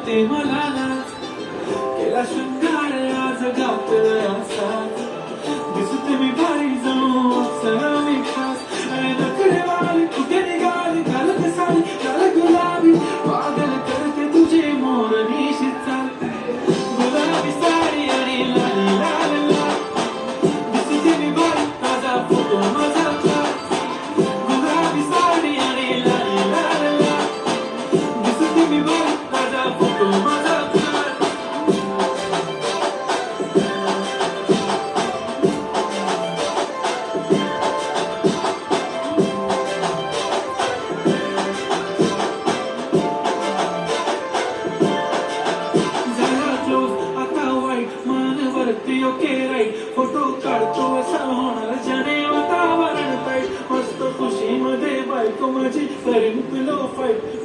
करते मला नाच केला शृंगार आज गात असा दिसते मी भारी जाऊन सरा मी खास नखरे वाली कुठे निघाली घालत साली लाल गुलाबी पागल करते तुझे मोरनीशी चाल गुलाबी साडी आणि लाली लाल लाल दिसते मी भारी ताजा फोटो माझा गुलाबी साडी आणि लाली लाल लाल दिसते मी भारी ताजा फोटो माझा ओके राईट फोटो काढतो असा होणार ज्याने वातावरण पाहिजे मस्त खुशी मध्ये बायको माझी करीन पिलो फाईट